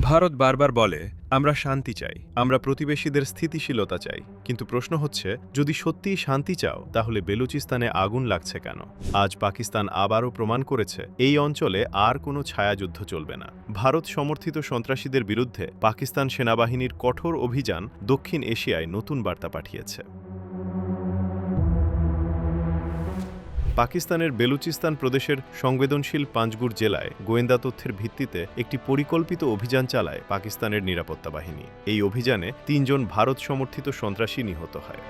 ভারত বারবার বলে আমরা শান্তি চাই, আমরা প্রতিবেশীদের স্থিতিশীলতা চাই, কিন্তু প্রশ্ন হচ্ছে যদি সত্যিই শান্তি চাও তাহলে বেলুচিস্তানে আগুন লাগছে কেন? আজ পাকিস্তান আবারও প্রমাণ করেছে এই অঞ্চলে আর কোনো ছায়াযুদ্ধ চলবে না। ভারত সমর্থিত সন্ত্রাসীদের বিরুদ্ধে পাকিস্তান সেনাবাহিনীর কঠোর অভিযান দক্ষিণ এশিয়ায় নতুন বার্তা পাঠিয়েছে। পাকিস্তানের বেলুচিস্তান প্রদেশের সংবেদনশীল পাঞ্জগুর জেলায় গোয়েন্দা তথ্যের ভিত্তিতে একটি পরিকল্পিত অভিযান চালায় পাকিস্তানের নিরাপত্তা বাহিনী। এই অভিযানে ৩ জন ভারত সমর্থিত সন্ত্রাসী নিহত হয়।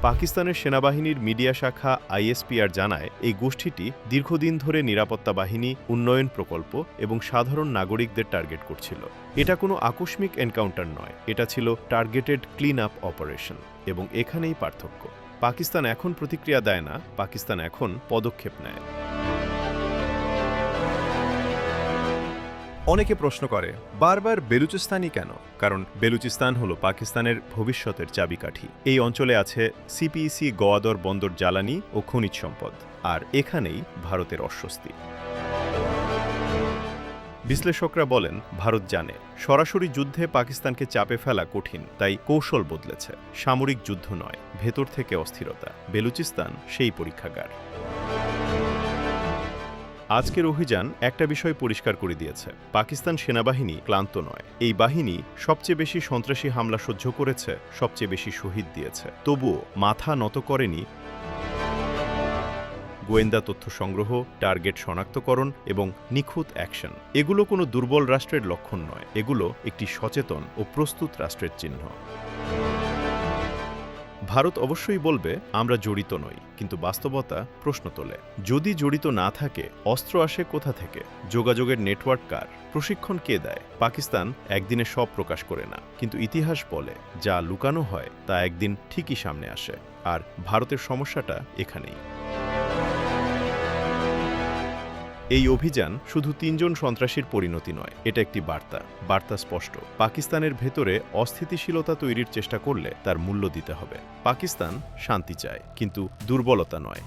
পাকিস্তানের সেনাবাহিনীর মিডিয়া শাখা আইএসপিআর জানায় এই গোষ্ঠীটি দীর্ঘদিন ধরে নিরাপত্তা বাহিনী, উন্নয়ন প্রকল্প এবং সাধারণ নাগরিকদের টার্গেট করছিল। এটা কোনো আকস্মিক এনকাউন্টার নয়, এটা ছিল টার্গেটেড ক্লিন আপ অপারেশন। এবং এখানেই পার্থক্য। পাকিস্তান এখন প্রতিক্রিয়া দেয় না, পাকিস্তান এখন পদক্ষেপ নেয়। অনেকে প্রশ্ন করে বারবার বেলুচিস্তানই কেন? কারণ বেলুচিস্তান হল পাকিস্তানের ভবিষ্যতের চাবিকাঠি। এই অঞ্চলে আছে সিপিইসি গোয়াদর বন্দর জ্বালানি ও খনিজ সম্পদ, আর এখানেই ভারতের অস্বস্তি। বিশ্লেষকরা বলেন ভারত জানে সরাসরি যুদ্ধে পাকিস্তানকে চাপে ফেলা কঠিন, তাই কৌশল বদলেছে। সামরিক যুদ্ধ নয়, ভেতর থেকে অস্থিরতা। বেলুচিস্তান সেই পরীক্ষাগার। আজকের অভিযান একটা বিষয় পরিষ্কার করে দিয়েছে, পাকিস্তান সেনাবাহিনী ক্লান্ত নয়। এই বাহিনী সবচেয়ে বেশি সন্ত্রাসী হামলা সহ্য করেছে, সবচেয়ে বেশি শহীদ দিয়েছে, তবুও মাথা নত করেনি। গোয়েন্দা তথ্য সংগ্রহ, টার্গেট শনাক্তকরণ এবং নিখুঁত অ্যাকশন, এগুলো কোনো দুর্বল রাষ্ট্রের লক্ষণ নয়, এগুলো একটি সচেতন ও প্রস্তুত রাষ্ট্রের চিহ্ন। ভারত অবশ্যই বলবে আমরা জড়িত নই, কিন্তু বাস্তবতা প্রশ্ন তোলে। যদি জড়িত না থাকে, অস্ত্র আসে কোথা থেকে? যোগাযোগের নেটওয়ার্ক কার? প্রশিক্ষণ কে দেয়? পাকিস্তান একদিনে সব প্রকাশ করে না, কিন্তু ইতিহাস বলে যা লুকানো হয় তা একদিন ঠিকই সামনে আসে। আর ভারতের সমস্যাটা এখানেই। এই অভিযান শুধু ৩ জন সন্ত্রাসীর পরিণতি নয়, এটা একটি বার্তা স্পষ্ট। পাকিস্তানের ভেতরে অস্থিতিশীলতা তৈরির চেষ্টা করলে তার মূল্য দিতে হবে। পাকিস্তান শান্তি চায়, কিন্তু দুর্বলতা নয়।